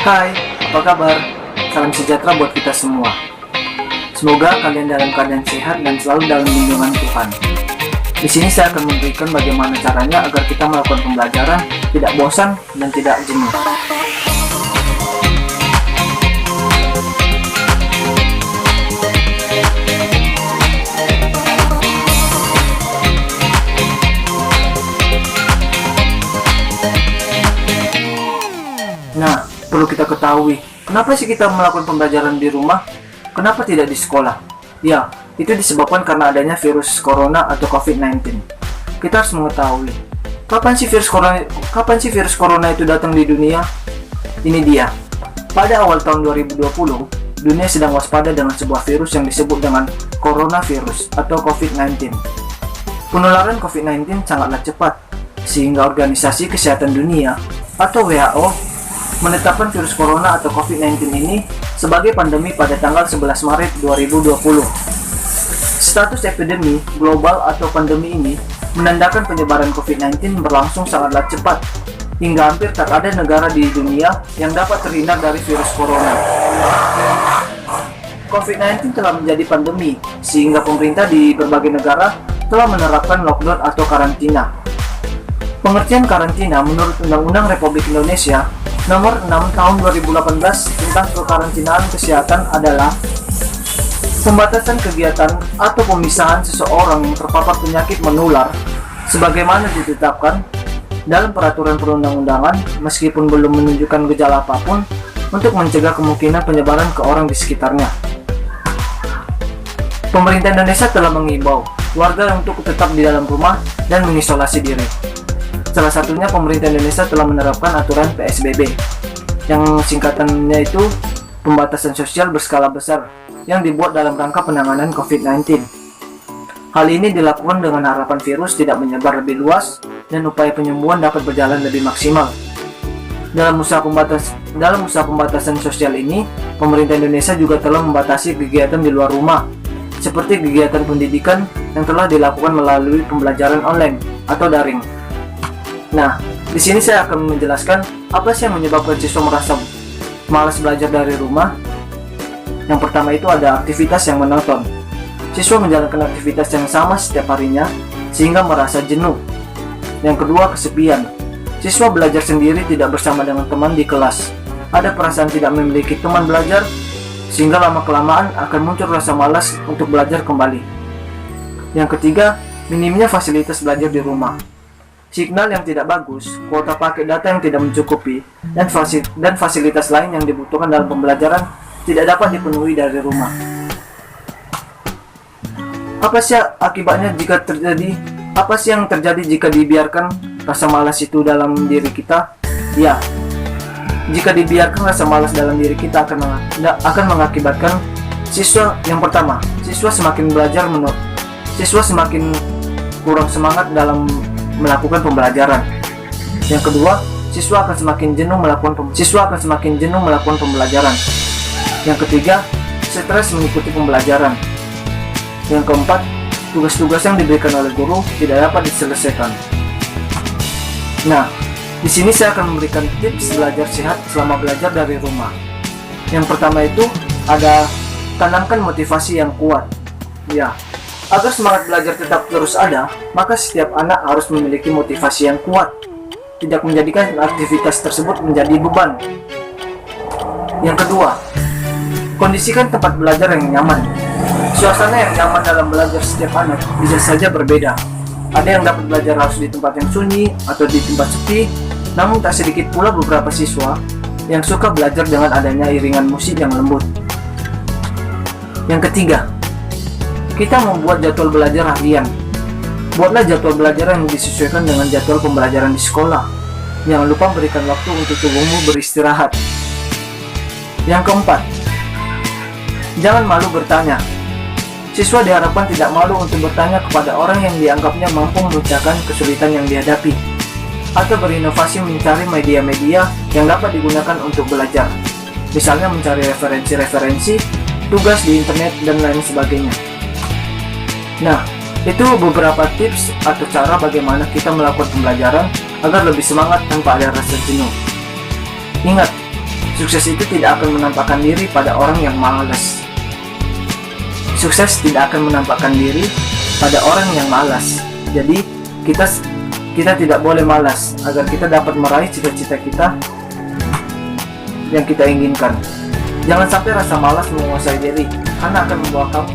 Hai, apa kabar? Salam sejahtera buat kita semua. Semoga kalian dalam keadaan sehat dan selalu dalam lindungan Tuhan. Di sini saya akan memberikan bagaimana caranya agar kita melakukan pembelajaran tidak bosan dan tidak jenuh. Nah, perlu kita ketahui, kenapa sih kita melakukan pembelajaran di rumah? Kenapa tidak di sekolah? Ya, itu disebabkan karena adanya virus corona atau COVID-19. Kita harus mengetahui, kapan sih virus corona itu datang di dunia? Ini dia. Pada awal tahun 2020, dunia sedang waspada dengan sebuah virus yang disebut dengan coronavirus atau COVID-19. Penularan COVID-19 sangatlah cepat, sehingga Organisasi Kesehatan Dunia atau WHO menetapkan virus corona atau COVID-19 ini sebagai pandemi pada tanggal 11 Maret 2020. Status epidemi global atau pandemi ini menandakan penyebaran COVID-19 berlangsung sangatlah cepat, hingga hampir tak ada negara di dunia yang dapat terhindar dari virus corona. COVID-19 telah menjadi pandemi, sehingga pemerintah di berbagai negara telah menerapkan lockdown atau karantina. Pengertian karantina menurut Undang-Undang Republik Indonesia Nomor 6 Tahun 2018 tentang kekarantinaan kesehatan adalah pembatasan kegiatan atau pemisahan seseorang yang terpapar penyakit menular sebagaimana ditetapkan dalam peraturan perundang-undangan meskipun belum menunjukkan gejala apapun untuk mencegah kemungkinan penyebaran ke orang di sekitarnya. Pemerintah Indonesia telah mengimbau warga untuk tetap di dalam rumah dan mengisolasi diri. Salah satunya pemerintah Indonesia telah menerapkan aturan PSBB, yang singkatannya itu pembatasan sosial berskala besar, yang dibuat dalam rangka penanganan COVID-19. Hal ini dilakukan dengan harapan virus tidak menyebar lebih luas dan upaya penyembuhan dapat berjalan lebih maksimal. Dalam usaha pembatasan sosial ini, pemerintah Indonesia juga telah membatasi kegiatan di luar rumah, seperti kegiatan pendidikan yang telah dilakukan melalui pembelajaran online atau daring. Nah, di sini saya akan menjelaskan apa sih yang menyebabkan siswa merasa malas belajar dari rumah. Yang pertama itu ada aktivitas yang monoton. Siswa menjalankan aktivitas yang sama setiap harinya sehingga merasa jenuh. Yang kedua, kesepian. Siswa belajar sendiri tidak bersama dengan teman di kelas. Ada perasaan tidak memiliki teman belajar sehingga lama-kelamaan akan muncul rasa malas untuk belajar kembali. Yang ketiga, minimnya fasilitas belajar di rumah. Signal yang tidak bagus, kuota paket data yang tidak mencukupi, dan fasilitas lain yang dibutuhkan dalam pembelajaran tidak dapat dipenuhi dari rumah. Apa sih yang terjadi jika dibiarkan rasa malas itu dalam diri kita? Ya, jika dibiarkan rasa malas dalam diri kita akan mengakibatkan yang pertama, siswa semakin kurang semangat dalam melakukan pembelajaran. Yang kedua, siswa akan semakin jenuh melakukan pembelajaran. Yang ketiga, stres mengikuti pembelajaran. Yang keempat, tugas-tugas yang diberikan oleh guru tidak dapat diselesaikan. Nah, di sini saya akan memberikan tips belajar sehat selama belajar dari rumah. Yang pertama itu ada tanamkan motivasi yang kuat. Ya, agar semangat belajar tetap terus ada, maka setiap anak harus memiliki motivasi yang kuat, tidak menjadikan aktivitas tersebut menjadi beban. Yang kedua, kondisikan tempat belajar yang nyaman. Suasana yang nyaman dalam belajar setiap anak bisa saja berbeda. Ada yang dapat belajar harus di tempat yang sunyi atau di tempat sepi, namun tak sedikit pula beberapa siswa yang suka belajar dengan adanya iringan musik yang lembut. Yang ketiga, kita membuat jadwal belajar harian. Buatlah jadwal belajar yang disesuaikan dengan jadwal pembelajaran di sekolah. Jangan lupa berikan waktu untuk tubuhmu beristirahat. Yang keempat, jangan malu bertanya. Siswa diharapkan tidak malu untuk bertanya kepada orang yang dianggapnya mampu memecahkan kesulitan yang dihadapi, atau berinovasi mencari media-media yang dapat digunakan untuk belajar. Misalnya mencari referensi-referensi, tugas di internet, dan lain sebagainya. Nah, itu beberapa tips atau cara bagaimana kita melakukan pembelajaran agar lebih semangat tanpa ada rasa jenuh. Ingat, Sukses itu tidak akan menampakkan diri pada orang yang malas. Sukses tidak akan menampakkan diri pada orang yang malas. Jadi kita tidak boleh malas agar kita dapat meraih cita-cita kita yang kita inginkan. Jangan sampai rasa malas menguasai diri, karena akan membawa kamu